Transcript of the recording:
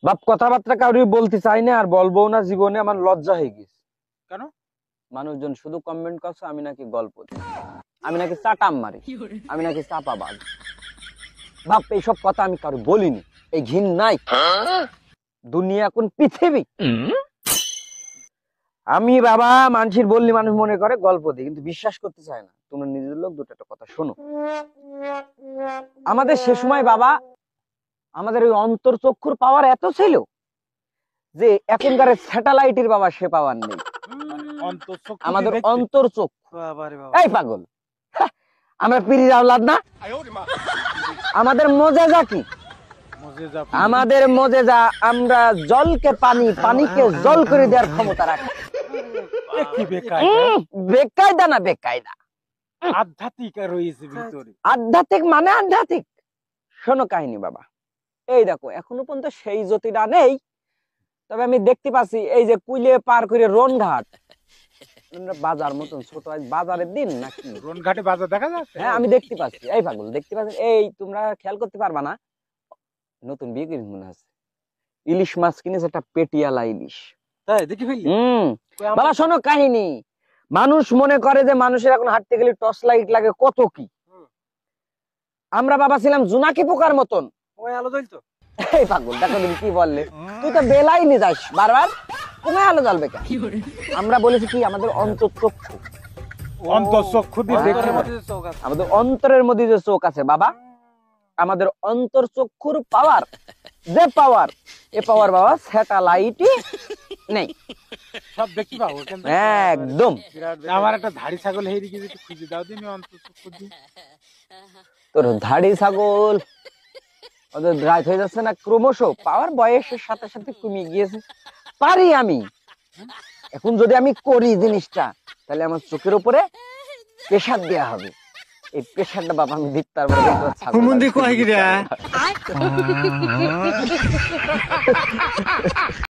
বাপ কথাবার্তা কাউরি বলতে চাই না, আর বলবো না, জীবনে আমার লজ্জা হয়ে গেছে। কেন? মানুষজন শুধু কমেন্ট করছে আমি নাকি গল্প দিই, আমি নাকি চাটাম মারি, আমি নাকি চাপাবাজ। বাপ এইসব কথা আমি কারো বলিনি, এই ঘিন নাই দুনিয়া কোন পৃথিবী। আমি বাবা মানুষের বললি মানুষ মনে করে গল্প দিই, কিন্তু বিশ্বাস করতে চায় না। তোমরা নিজের লোক, দুটো একটা কথা শোনো। আমাদের সে সময় বাবা আমাদের ওই অন্তর চক্ষুর পাওয়ার এত ছিল যে এখনকার স্যাটেলাইটের বাবা সে পাওয়ার নেই। আমাদের অন্তর চক্ষু, এই পাগল, আমরা পিরির আওলাদ না? আমাদের মজেজা কি? আমাদের মজেজা, আমরা জলকে পানি, পানিকে জল করে দেওয়ার ক্ষমতা রাখি। বেকায়দা না বেকায়দা, আধ্যাত্মিক রয়েছে ভিতরে। আধ্যাত্মিক মানে আধ্যাত্মিক। শোনো কাহিনী বাবা, এই দেখো এখনো পর্যন্ত সেই জ্যোতিটা নেই, তবে আমি দেখতে পাচ্ছি এই যে কুইলে পার করে রনঘাট বাজার মতন ছোট বাজারের দিন নাকি রনঘাটে বাজার দেখা যাচ্ছে। হ্যাঁ আমি দেখতে পাচ্ছি। এই পাগল দেখতে পাচ্ছি, এই তোমরা খেয়াল করতে পারবা না, নতুন বিয়ে করে মনে আছে ইলিশ মাছ কিনেছে, একটা পেটিয়ালা ইলিশ। তাই দেখি ফেললি? বাবা শোনো কাহিনী। মানুষ মনে করে যে মানুষের এখন হাঁটতে গেলে টর্চ লাইট লাগে, কত কি। আমরা বাবা ছিলাম জোনাকি পোকার মতন। ওই আলো জ্বলতো। এই পাগল দেখো তুমি কি বললে, তুই তো বেলাই নিয়ে যাস বারবার, কোথায় আলো জ্বলবে কেন? আমরা বলেছি কি আমাদের অন্তর্চক্ষু, অন্তর্চক্ষু দিয়ে দেখে আমাদের অন্তরের মধ্যে যে চোখ আছে বাবা, আমাদের অন্তর্চক্ষুর পাওয়ার, যে পাওয়ার, এ পাওয়ার বাবা স্যাটেলাইটই নেই। সব দেখতে পাবো একদম। আমার একটা ধাড়ি ছাগল হেরে গেছে, একটু খুঁজে দাও দিন অন্তর্চক্ষু দিয়ে। তোর ধাড়ি ছাগল ওদের রাত হয়ে যাচ্ছে না ক্রমশ, পাওয়ার বয়সের সাথে সাথে কমে গিয়েছে। পারি আমি এখন, যদি আমি করি জিনিসটা, তাহলে আমার চোখের উপরে প্রেসার দেয়া হবে। এই প্রেসারটা বাবা আমি দিতে পারবো।